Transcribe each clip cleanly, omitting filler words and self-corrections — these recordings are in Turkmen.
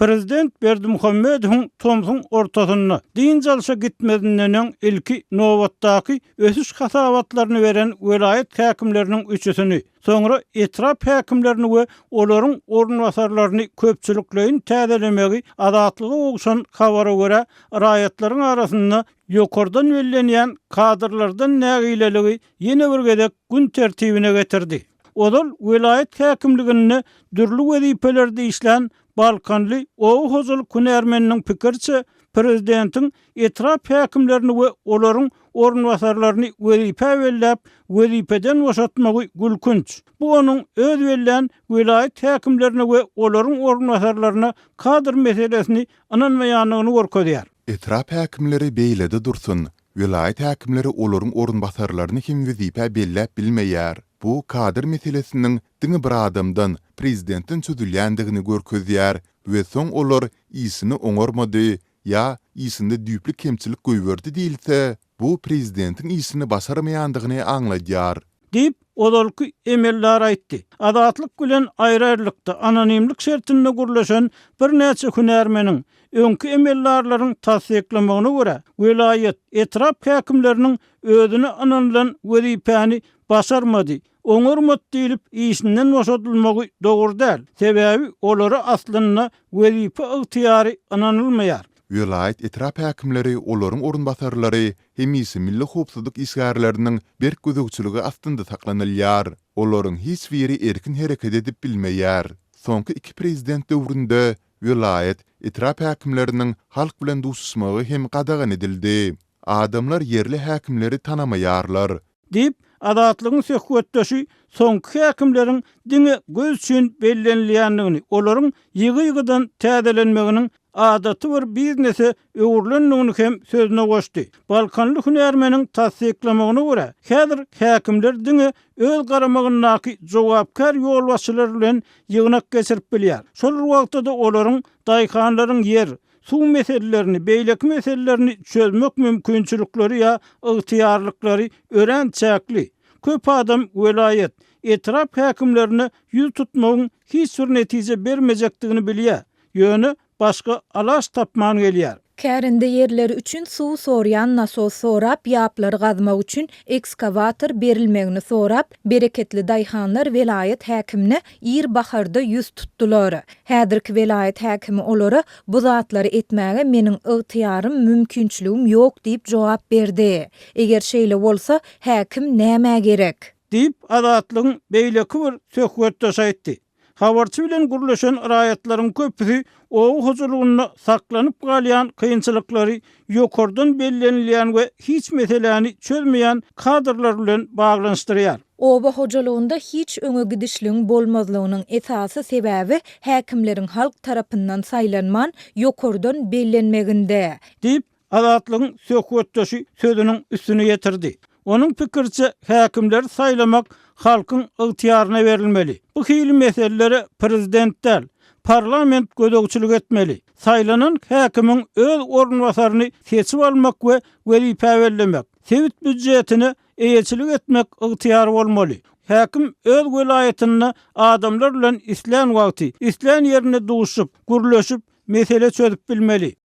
Prezident Berdimuhammedowyň Tomsun ortasyna din jalşa gitmedinden ilki nowatdaky ösüş hasabatlaryny beren welayet häkimleriniň üçüsini, soňra etrap häkimlerini we olaryň ornwasarlaryny köpçülikleýin täzelemegi adatlygy ogşan habara görä raýatlaryň arasynda ýokardan bellenýän kadrlardan nägileligi ýene bir gedek gün tertibine getirdi. Odal welayet häkimligini dürli wezipelerde işlän Balkanly Owu Hozul Kunermeniň pikirçe prezidentiň etrap häkimlerini we olaryň ornwasarlaryny wezipe bellep, wezipeden boşatmagy gülkünç. Bu onuň öz bellen welayet häkimlerini we olaryň ornwasarlaryna kadr meselesini ananmaýanlygyny görkezýär. Etrap häkimleri beýlede dursun. Welayet häkimleri olaryň ornwasarlaryny kim wezipe bellep bilmeýär. Bu kadr meselesiniň diňe bir adamdan prezidentin çözülýändigini görkezýär we soň olar isini oňarmady ya isinde düýplik kemçilik goýberdi diýilse, bu prezidentin isini basarmaýandygyny aňlaýar. Dip odalky emeller aýtdy. Adatlyk bilen aýrarlykda anonimlik şertinde gurlaşan bir näçe hünärmeniň öňkü emellerleriň tasdiklamagyna görä, welayet etrap häkimleriniň özüne ananylan wezipäni basarmady. Oňarmat diýilip işinden boşatylmagy dogry däl. Sebäbi olary aslyna wezipe ygtyýary ananylmaýar. Welayet etrap häkimleri olaryň ornwasarlary hemisi milli howpsuzlyk isgärleriniň bir gözegçiligi astynda saklanylýar. Olaryň hiç biri erkin hereket edip bilmeýär. Soňky iki prezident döwründe welayet etrap häkimleriniň halk bilen duşuşmagy hem gadagan edildi. Adamlar yerli häkimleri tanamaýarlar. Dip adatlygyň söhbetdeşi soňky häkimleriň diňe göz üçin bellenilýändigini, olaryň ýygy-ýygydan täzelenmeginiň adaty bir biznese öwürlendigini hem sözüne goşdy. Balkanly hünärmeniň tasdiklamagyna görä, häzir häkimler diňe öz garamagynaky jogapkar ýolbaşçylar bilen ýygnak geçirip bilýär. Şol wagtda olaryň daýhanlaryň yer, suw meselelerini, beýlek meselelerini çözmek mümkinçilikleri ya ygtyýarlyklary ören çäkli. Köp adam welayet etrap häkimlerine ýüz tutmagyň hiç bir netije bermejekdigini bilýär. Ýöne başga alaş tapman gelýär. Kärinde yerleri üçün suw soryan nasos sorap, ýaplary gazmak üçün ekskavator berilmegini sorap, bereketli daýhanlar welayet häkimine ýer baharda ýüz tutdular. Häzirki welayet häkimi olary bu zatlary etmäge meniň ygtyýarym, mümkinçiligim ýok diýip jogap berdi. Eger şeýle bolsa, häkim näme gerek? Diýip adatlygyň beýleki bir söhbetdeş aýtdy. Habarçy bilen gurlaşan raýatlaryň köpüsi Owu huzurlugyna saklanyp galýan kynçylyklary ýokardan bellenilýän we hiç meseleni çözmeýän kadrlar bilen baglanşdyrýar. Oba hojalığında hiç öňe gidişliň bolmazlygynyň esasy sebäbi häkimleriň halk tarapyndan saýlanman ýokardan bellenmeginde. Diýip adatlygyň söhbetdeşi sözüniň üstüne ýetirdi. Onun pikirçe häkimler saýlamak halkyň ygtyýaryna berilmeli. Bu hili meselelere prezidentler, parlament gözegçilik etmeli. Saýlanan häkimiň öz ornwasaryny seçip almak we wezipe bellemek, sewit büdjetini eýetçilik etmek ygtyýary bolmaly. Häkim öz welaýatyny adamlar bilen isläň wagty, isläň ýerine duşup, gurlaşyp mesele çözüp bilmeli.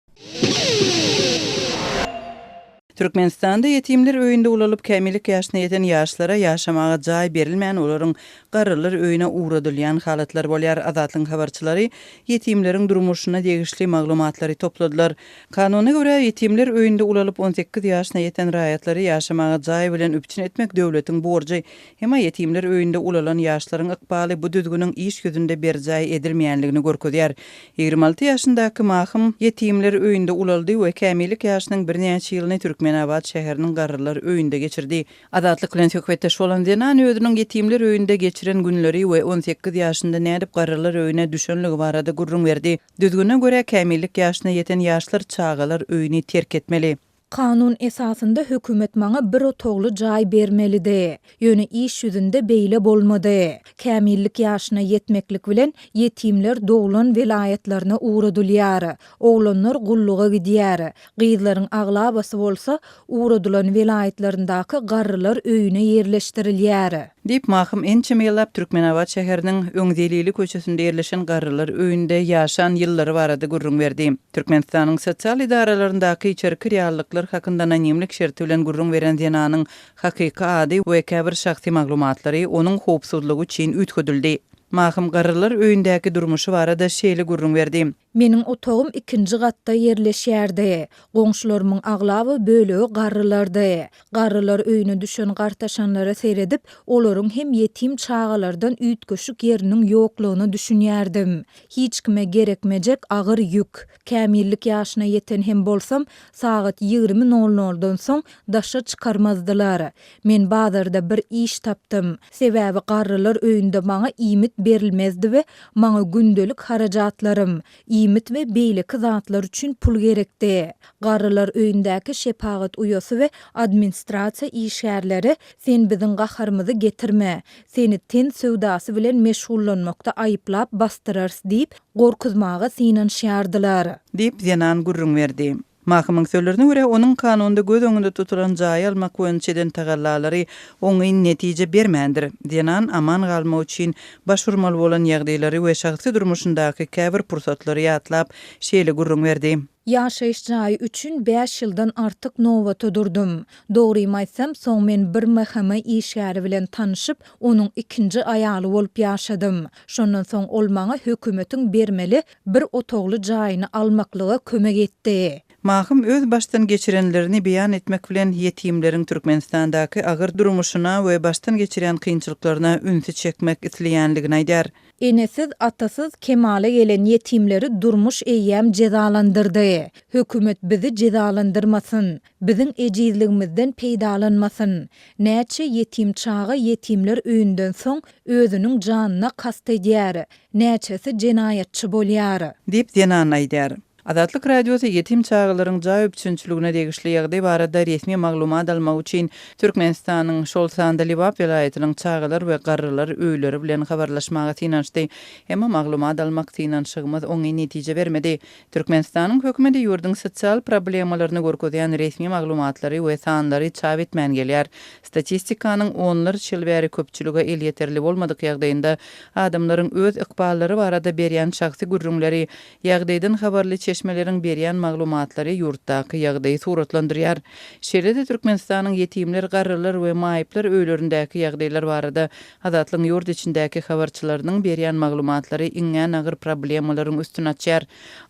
Türkmenistanda yetimler öýünde ulalyp kämillik ýaşyna ýeten ýaşlara ýaşamaga jaý berilmän olaryň garrylar öýüne uğradylýan halatlar bolýar. Azatlyň habarçylary yetimleriň durmuşyna degişli maglumatlary topladylar. Kanuny görä yetimler öýünde ulalyp 18 ýaşyna ýeten raýatlary ýaşamaga jaý bilen üpçün etmek döwletiň borjy. Hema yetimler öýünde ulalan ýaşlaryň ykbaly bu düzgünüň iş gözünde berjaý edilmeýänligini görkezýär. 26 ýaşyndaky mahym yetimler öýünde ulaldy we kämillik ýaşynyň bir näçe ýylyny Türkmenabat şäheriniň garrylar öýünde geçirdi. Adatlyk bilen söhbetdeş bolan Denan özüniň yetimler öýünde geçiren günleri we 18 ýaşynda nädip garrylar öýüne düşenligi barada gurrun berdi. Düzgüne görä kämillik ýaşyna ýeten ýaşlar çağalar öýüni terk etmeli. Kanun esasında hökümet maňa bir otogly jaý bermelidi. Ýöne iş ýüzünde beýle bolmady. Kämillik ýaşyna ýetmeklik bilen yetimler doglan welayetlerine uğradylýar. Oglanlar gulluga gidýär. Gyzlaryň aglabasy bolsa uğradylan welayetlerindäki garrylar öýüne ýerleşdirilýär. Dip mahım ençe meýillap Türkmenabat şäheriniň öňdelili köçesinde ýerleşen garrylar öýünde ýaşan ýyllary barada gurrun berdi. Türkmenistanyň sosial idaralaryndaky içerki reallyklar hakynda anonimlik şerti bilen gurrun beren Zenanyň hakyky ady we käbir şahsy maglumatlary onuň howpsuzlygy üçin üýtgedildi. Mahım garrylar öýündäki durmuşy barada şeýle gurrun berdi. Meniň otogum 2-nji gatda ýerleşýärdi. Goňşularynyň aglaby bölegi garrylardy. Garrylar öýüne düşen gartaşanlara seyredip, olaryň hem ýetim çagalardan üýtgeşik ýeriniň ýoklugyny düşünýärdim. Hiç kime gerekmejek agyr ýük. Kämillik ýaşyna ýeten hem bolsam, sagat 20:00-dan soň daşa çykarmazdylar. Men bazarda bir iş tapdym. Sebäbi garrylar öýünde maňa iýmit berilmezdi we maňa gündelik harajatlarym, iýmit we beýleki zatlar üçin pul gerekdi. Garrylar öýündäki şepagat uýasy we administrasiýa işgärleri sen biziň gaharymyzy getirme, seni ten söwdasy bilen meşgullanmakda aýyplap bastyrarsy diýip gorkuzmaga synanşýardylar. Dip Zenan gurrun berdi. Mahkamyň sözlerine görä onuň kanunda göz öňünde tutulan jaý almak boýunçadan tagallalary oňy netije bermändir. Zenan aman galmak üçin başvurmaly bolan ýagdaýlary we şahsy durmuşyndaky käbir pursatlary ýatlap şeýle gurrun berdi. Ýaşaýyş jaýy üçin 5 ýyldan artyk nowata durdum. Dogrymy aýtsam, soň men bir mahkama işgäri bilen tanyşyp, onuň ikinji aýaly bolup ýaşadym. Şondan soň ol maňa hökümetiň bermeli bir otogly jaýyny almaklyga kömek etdi. Mahım öz baştan geçirenlerini beyan etmek bilen yetimlerin Türkmenistandaky agyr durmuşuna we baştan geçiren kynçylyklaryna ünsi çekmek isleýänligini aýdar. Enesiz atasız kemale gelen yetimleri durmuş eýýäm cezalandyrdy. Hökümet bizi cezalandyrmasyn, biziň ejizligimizden peýdalanmasyn. Näçe yetim çaga yetimler öýünden soň özüniň janyna kast edýär, näçesi jenaýatçy bolýar. Dip Zenan aýdar. Azatlyk radiosu yetim çağalaryň jaý üçinçiligine degişli ýagdaý barada resmi maglumat almak üçin Türkmenistanyň şol sanda Libap vilayetiniň çağalar we garrylar öýleri bilen habarlaşmaga synanşdy. Emma maglumat almak synanşygymyz oňy netije bermedi. Türkmenistanyň hökümeti ýurdun sosial problemalaryny görkezýän resmi maglumatlary we sanlary çap etmän gelýär. Statistikanyň onlar ýyl bäri köpçüligi el ýeterli bolmadyk ýagdaýynda adamlaryň öz ykballary barada berýän şahsy gurrunlary ýagdaýdan habarly çeşmeleriň berýän maglumatlary ýurtdaky ýagdaýy suratlandyrýar. Şeýle-de Türkmenistanyň yetimler, garrylar we maýyplar öýlerindäki ýagdaýlar barada azatlyň ýurt içindäki habarçylarynyň berýän maglumatlary iňňän agyr problemalaryň üstüne açýar.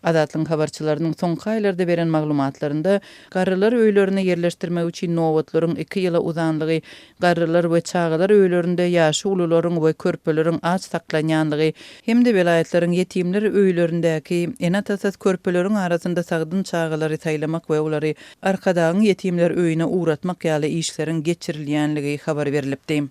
Azatlyň habarçylarynyň soňky aýlarda beren maglumatlarynda garrylar öýlerine ýerleşdirmek üçin nowatlaryň 2 ýyla uzanlygy, garrylar we çagalar öýlerinde ýaşy ulularyň we körpeleriň aç saklanýanlygy hemde welaýatleriň yetimler öýlerindäki enatasas körpeleriň arasynda sagdyn çagalary saýlamak we ulary arkadagyň yetimler öýüne uğratmak ýaly işleriň geçirilýänligi habar berilipdi.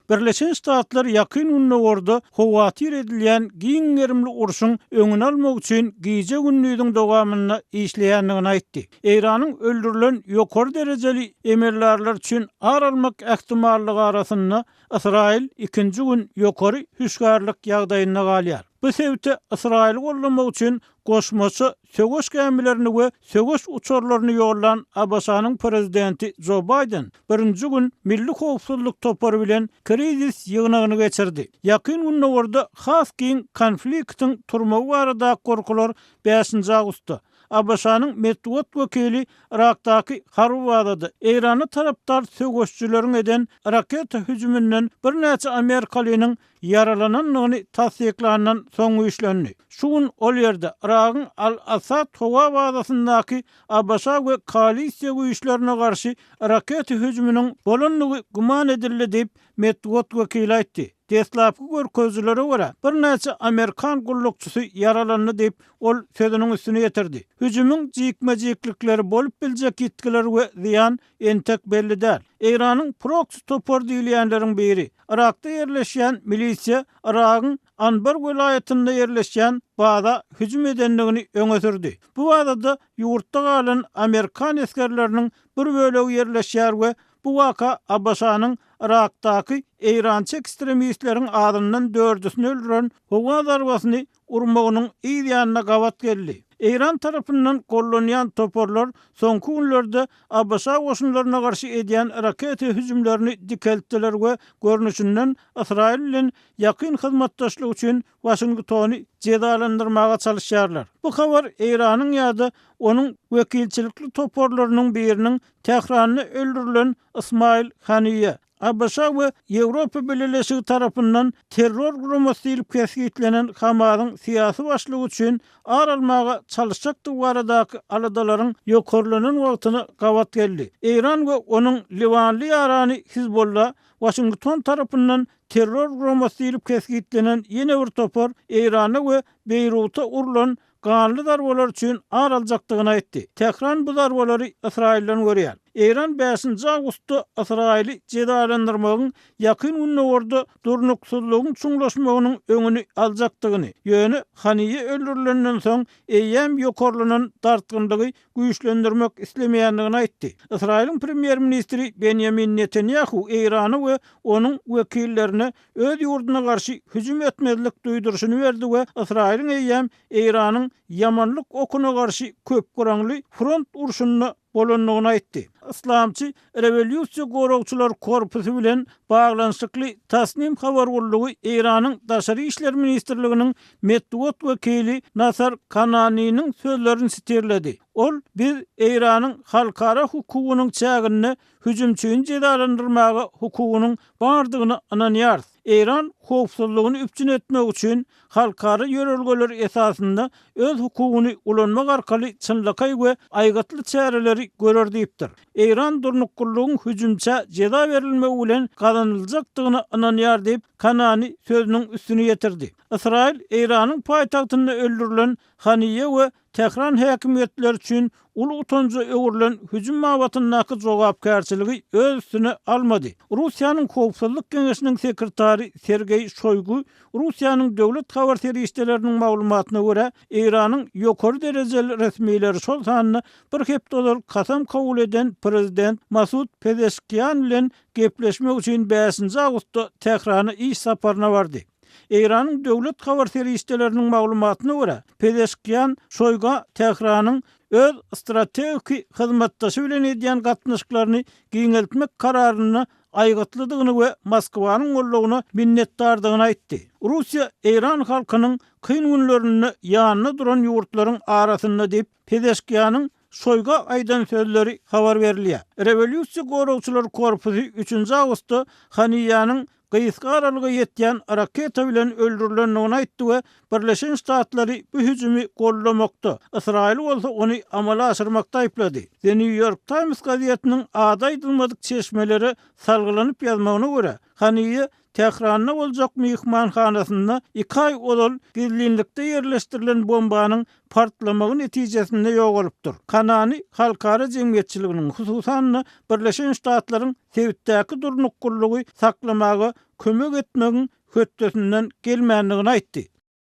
Birleşen Ştatlar ýakyn ünlügorda howatyr edilýän giň gerimli urşuň öňüni almak üçin giýje günlüğüň dowamyna işleýänligini aýtdy. Eýranyň öldürilen ýokary derejeli emellerler üçin ar almak ähtimallygy arasynda Israil ikinji gün ýokary hüşgarlyk ýagdaýyna galýar. Bu sebäpde Israil gollamak üçin goşmaçy söwüş kämilerini we söwüş uçurlaryny ýollan Abaşanyň prezidenti Joe Biden birinji gün milli howpsuzlyk topary bilen krizis ýygnagyny geçirdi. Ýakyn günlerde has giň konfliktiň turmagy barada gorkular 5-nji awgustda Abaşanyň medeniýet wekili Irakdaky Harwardda Eýrany tarapdar söwüşçüleriň eden raket hüjümünden bir näçe Amerikalynyň yaralananlygyny tasdiklanan soňky işlendi. Şu gün ol ýerde Irakyň Al-Asad howa bazasyndaky Abaşa we koalisiýa güýçlerine garşy raket hüjüminiň bolanlygy guman edildi diýip medeniýet wekili aýtdy. Deslapky görkezlere görä bir näçe Amerikan gullukçysy yaralandy diýip ol sözüniň üstüne ýetirdi. Hüjümüň jikmejiklikleri bolup biljek gitgiler we ziýan entek belli däl. Eýranyň proxy topar diýilýänleriň biri Irakda ýerleşýän milisiýa Irakyň Anbar welaýatynda ýerleşýän baza hüjüm edenligini öňe sürdi. Bu bazada ýurtda galan Amerikan eskerleriniň bir bölegi ýerleşýär we bu waka Abaşanyň Irakdaky Eýrançy ekstremistleriň adyndan 4'üsini öldüren howa zarbasyny urmagynyň ýanına gawat geldi. İran tarapyndan kollanýan toporlar soňky günlerde Abbasa goşunlaryna garşy edýän raket hüjümlerini dikeltdiler we görnüşinden İsrail bilen ýakyn hyzmatdaşlyk üçin Washingtony jedalandyrmaga çalışýarlar. Bu habar İranyň ýa-da onuň wekilçilikli toporlarynyň biriniň Tehranyny öldürilen İsmail Haniye Abbasa we Ýewropa Birleşigi tarapyndan terror guramaty diýilip kesgitlenen Hamasyň syýasy başlygy üçin aralmaga çalışjakdy baradaky aladalaryň ýokarlanan wagtyny gawat geldi. İran we onuň Liwanly ýarany Hizbollah Washington tarapyndan terror guramaty diýilip kesgitlenen ýene bir topor İrany we Beýruta urulan ganly darbalar üçin araljakdygyny aýtdy. Tehran bu darbalary İsrailden görýär. İran 5 Awgustda İsraili jedalandyrmagyň ýakyn günlerde durnuksuzlygyň çuňlaşmagynyň öňüni aljakdygyny, ýöne Haniye öldürilenden soň eýem ýokarlanan dartgynlygy güýçlendirmek islemeýändigini aýtdy. İsrailin premier ministri Benjamin Netanyahu İrany we onuň wekillerine öz ýurduna garşy hüjüm etmezlik duýdurşyny berdi we İsrailin eýem İranyň yamanlyk okuna garşy köp guraňly front urşunyna bolanlygyny aýtdy. İslamçy Revolýusiýa goragçylar korpusy bilen baglanşykly Tasnim habar gullugy İranyň daşary işler ministrliginiň medeniýet wekili Nasar Kananynyň sözlerini sitirledi. Ol biz İranyň halkara hukugynyň çägini hüjümçüň jedalandyrmaga hukugynyň bardygyny ananýar. İran howpsuzlygyny üpçün etmek üçin halkara ýörelgeler esasynda öz hukugyny ulanmak arkaly çynlykay we aýgatly çäreleri görer diýipdir. İran durnuklugyň hüjümçä jeda berilmegi bilen gazanyljakdygyny ananýar diýip Kanany sözüniň üstüne ýetirdi. İsrail İranyň paýtagtynda öldürilen Haniye we Tehran häkimetleri üçin ulu utanca öwürlen hüjüm mawatynyňky jogapkärçiligi öz üstüne almady. Russiýanyň Howpsuzlyk Geňeşiniň sekretary Sergey Shoygu Russiýanyň döwlet habar serýişleriniň maglumatyna görä İranyň ýokary derejeli resmiýetleri şol sanyny bir hep dolar kasam kabul eden prezident Masud Pezeshkian bilen gepleşmek üçin 5 Awgustda Tehrana iş saparyna bardy. İranyň döwlet habar serýişleriniň maglumatyna görä Pezeshkian Shoyga Tehranyň öz strategik hyzmatdaşy bilen edýän gatnaşyklaryny giňeltmek kararyny aýgatlydygyny we Moskwanyň gollagyna minnetdardygyny aýtdy. Russiýa İran halkynyň kyn günlerini ýanyna duran ýurtlaryň arasynda diýip Pezeshkianyň Shoyga aýdan sözleri habar berilýär. Revolýusiýa goragçylar korpusy 3 Awgustda Haniýanyň Gysga aralyga ýetýän raketa bilen öldürilendigini aýtdy we Birleşen Ştatlary bu hüjümi gollamakda. İsrail bolsa ony amala aşyrmakda aýplady. The New York Times gazetiniň adaýdylmadyk çeşmeleri salgylanyp ýazmagyna görä, Haniye Tehranyň boljak mehmanhanasynda 2 aý olal gizlinlikde ýerleşdirilen bombanyň partlamagy netijesinde ýogalypdyr. Kanany halkara jemgyýetçiliginiň hususan Birleşen Ştatlaryň Sewitdäki durnuklugy saklamaga kömek etmegiň hötdesinden gelmändigini aýtdy.